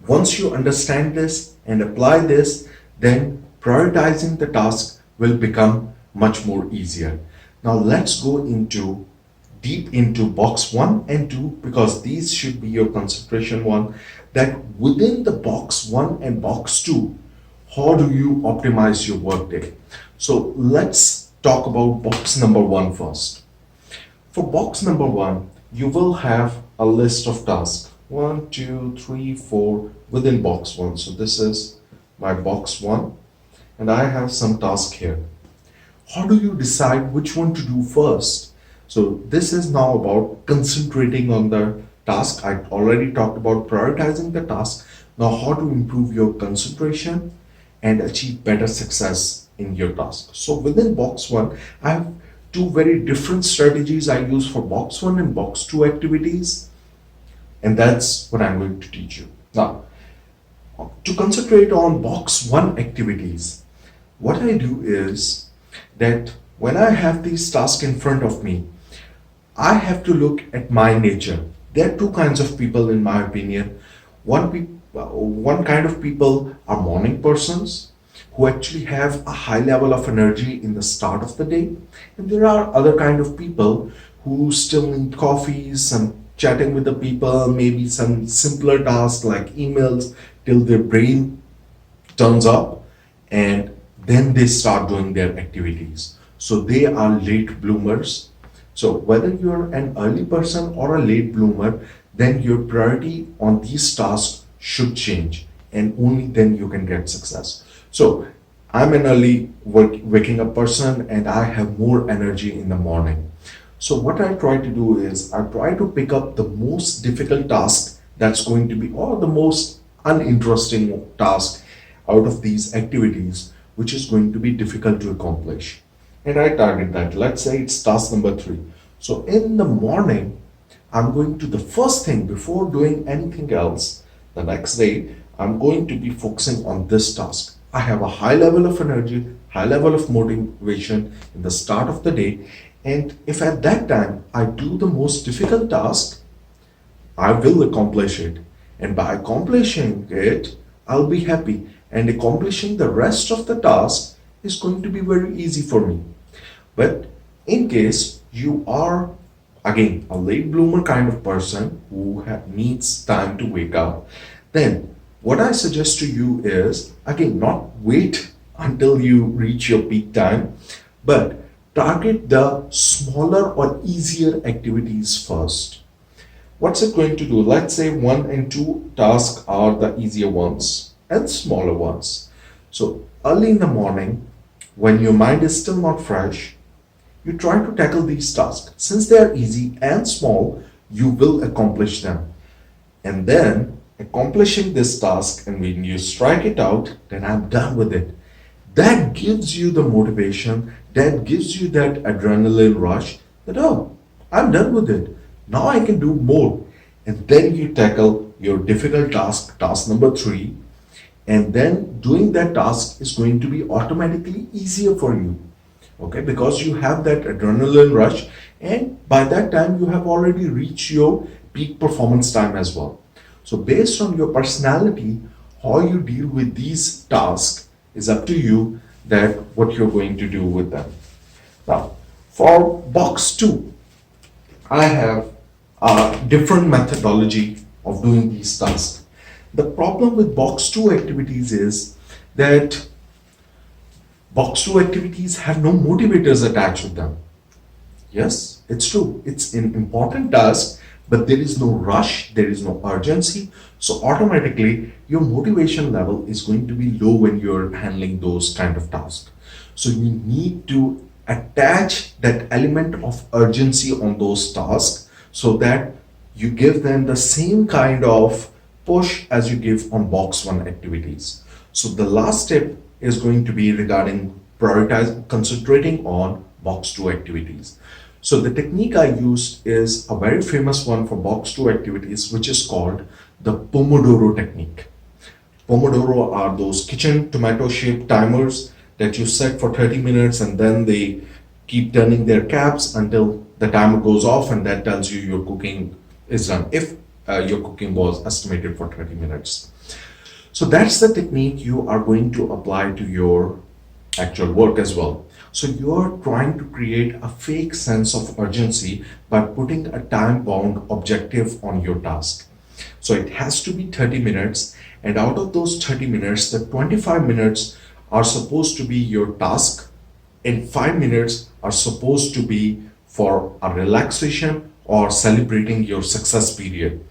Once you understand this and apply this, then prioritizing the task will become much more easier. Now let's go into deep into box 1 and 2, because these should be your concentration one, that within the box 1 and box 2, how do you optimize your workday? So let's talk about box number 1 first. For box number 1, you will have a list of tasks 1, 2, 3, 4 within box 1. So this is my box 1 and I have some task here. How do you decide which one to do first? So this is now about concentrating on the task. I already talked about prioritizing the task. Now how to improve your concentration and achieve better success in your task. So within box 1, I have two very different strategies I use for box 1 and box 2 activities. And that's what I'm going to teach you. Now, to concentrate on box 1 activities, what I do is that when I have these tasks in front of me, I have to look at my nature. There are two kinds of people in my opinion. One kind of people are morning persons who actually have a high level of energy in the start of the day. And there are other kind of people who still need coffees, some chatting with the people, maybe some simpler tasks like emails till their brain turns up and then they start doing their activities. So they are late bloomers. So whether you're an early person or a late bloomer, then your priority on these tasks should change and only then you can get success. So I'm an early waking up person and I have more energy in the morning. So what I try to do is I try to pick up the most difficult task that's going to be, or the most uninteresting task out of these activities, which is going to be difficult to accomplish. And I target that. Let's say it's task number 3. So in the morning, I'm going to, the first thing before doing anything else, the next day, I'm going to be focusing on this task. I have a high level of energy, high level of motivation in the start of the day. And if at that time I do the most difficult task, I will accomplish it. And by accomplishing it, I'll be happy. And accomplishing the rest of the task is going to be very easy for me. But in case you are, again, a late bloomer kind of person who needs time to wake up, then what I suggest to you is, again, not wait until you reach your peak time, but target the smaller or easier activities first. What's it going to do? Let's say 1 and 2 tasks are the easier ones and smaller ones. So early in the morning, when your mind is still not fresh, you try to tackle these tasks. Since they are easy and small, you will accomplish them. And then accomplishing this task, and when you strike it out, then I'm done with it. That gives you the motivation, that gives you that adrenaline rush that, oh, I'm done with it. Now I can do more. And then you tackle your difficult task, task number 3, and then doing that task is going to be automatically easier for you. Okay, because you have that adrenaline rush, and by that time you have already reached your peak performance time as well. So based on your personality, how you deal with these tasks is up to you, that what you're going to do with them. Now, for box 2, I have a different methodology of doing these tasks. The problem with box 2 activities is that box 2 activities have no motivators attached with them. Yes, it's true. It's an important task, but there is no rush, there is no urgency. So automatically your motivation level is going to be low when you're handling those kind of tasks. So you need to attach that element of urgency on those tasks so that you give them the same kind of push as you give on box 1 activities. So the last step is going to be regarding concentrating on box 2 activities. So the technique I used is a very famous one for box 2 activities, which is called the Pomodoro Technique. Pomodoro are those kitchen tomato shaped timers that you set for 30 minutes and then they keep turning their caps until the timer goes off, and that tells you your cooking is done. If your cooking was estimated for 30 minutes. So that's the technique you are going to apply to your actual work as well. So you're trying to create a fake sense of urgency by putting a time bound objective on your task. So it has to be 30 minutes, and out of those 30 minutes, the 25 minutes are supposed to be your task, and 5 minutes are supposed to be for a relaxation or celebrating your success period.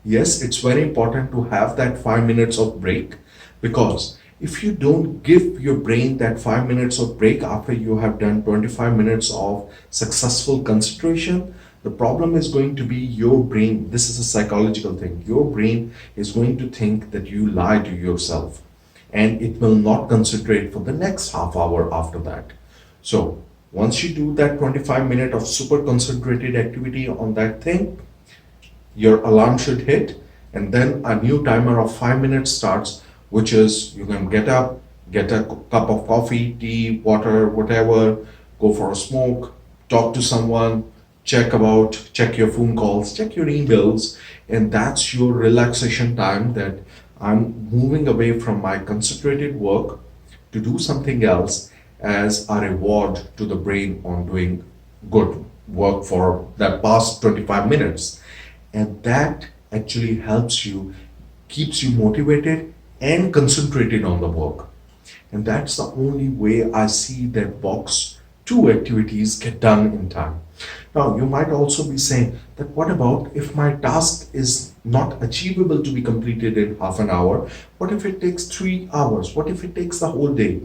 Yes, it's very important to have that 5 minutes of break, because if you don't give your brain that 5 minutes of break after you have done 25 minutes of successful concentration, the problem is going to be your brain. This is a psychological thing. Your brain is going to think that you lie to yourself, and it will not concentrate for the next half hour after that. So once you do that 25 minute of super concentrated activity on that thing, your alarm should hit, and then a new timer of 5 minutes starts, which is you can get up, get a cup of coffee, tea, water, whatever, go for a smoke, talk to someone, check your phone calls, check your emails, and that's your relaxation time, that I'm moving away from my concentrated work to do something else as a reward to the brain on doing good work for that past 25 minutes. And that actually helps you, keeps you motivated and concentrated on the work. And that's the only way I see that box two activities get done in time. Now, you might also be saying that what about if my task is not achievable to be completed in half an hour? What if it takes 3 hours? What if it takes the whole day?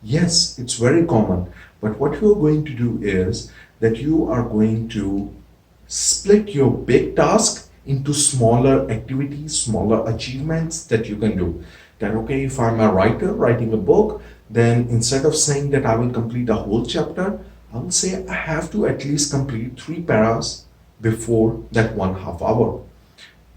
Yes, it's very common. But what you're going to do is that you are going to split your big task into smaller activities, smaller achievements that you can do. That, okay, if I'm a writer writing a book, then instead of saying that I will complete a whole chapter, I'll say I have to at least complete 3 paras before that 1/2 hour.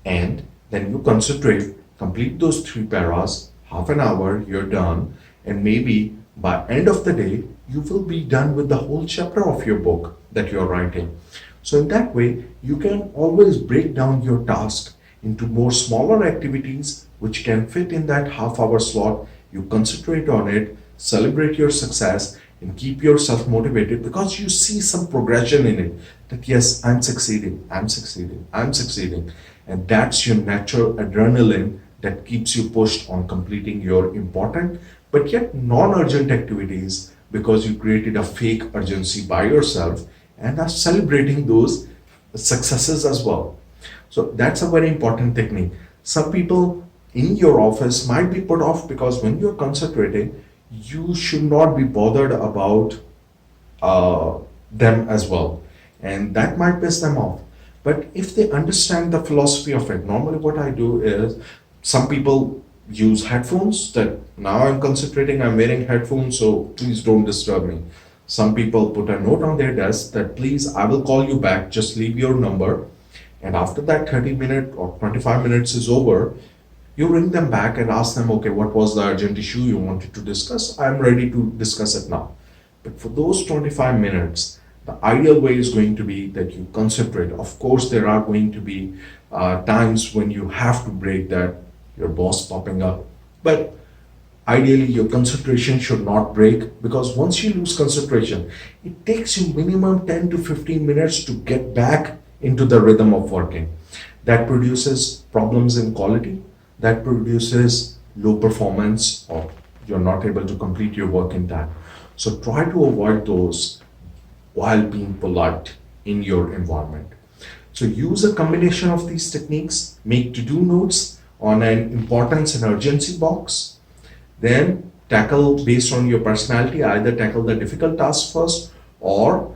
And then you concentrate, complete those 3 paras, half an hour, you're done, and maybe by end of the day, you will be done with the whole chapter of your book that you're writing. So in that way, you can always break down your task into more smaller activities which can fit in that half-hour slot. You concentrate on it, celebrate your success, and keep yourself motivated because you see some progression in it. That yes, I'm succeeding, I'm succeeding, I'm succeeding. And that's your natural adrenaline that keeps you pushed on completing your important but yet non-urgent activities, because you created a fake urgency by yourself and are celebrating those successes as well. So that's a very important technique. Some people in your office might be put off because when you're concentrating, you should not be bothered about them as well, and that might piss them off. But if they understand the philosophy of it, normally what I do is, some people use headphones, that now I'm concentrating, I'm wearing headphones, so please don't disturb me. Some people put a note on their desk that please, I will call you back, just leave your number. And after that 30 minute or 25 minutes is over, you ring them back and ask them, okay, what was the urgent issue you wanted to discuss? I'm ready to discuss it now. But for those 25 minutes, the ideal way is going to be that you concentrate. Of course, there are going to be times when you have to break that, your boss popping up. But ideally, your concentration should not break, because once you lose concentration, it takes you minimum 10 to 15 minutes to get back into the rhythm of working. That produces problems in quality, that produces low performance, or you're not able to complete your work in time. So try to avoid those while being polite in your environment. So use a combination of these techniques, make to-do notes on an importance and urgency box, then tackle based on your personality, either tackle the difficult task first or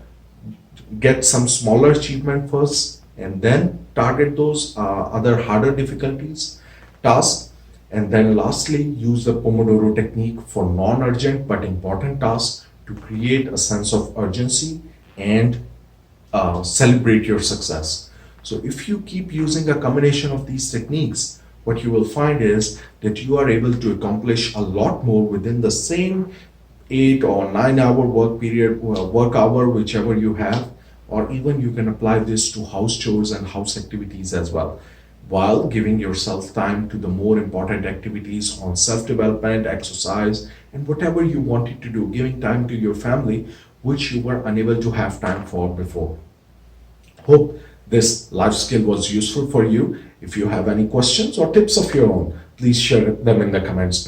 get some smaller achievement first, and then target those other harder difficulties tasks. And then lastly, use the Pomodoro technique for non-urgent but important tasks to create a sense of urgency and celebrate your success. So if you keep using a combination of these techniques, what you will find is that you are able to accomplish a lot more within the same 8 or 9 hour work period, work hour, whichever you have, or even you can apply this to house chores and house activities as well. while giving yourself time to the more important activities on self-development, exercise, and whatever you wanted to do, giving time to your family, which you were unable to have time for before. Hope this life skill was useful for you. If you have any questions or tips of your own, please share them in the comments below.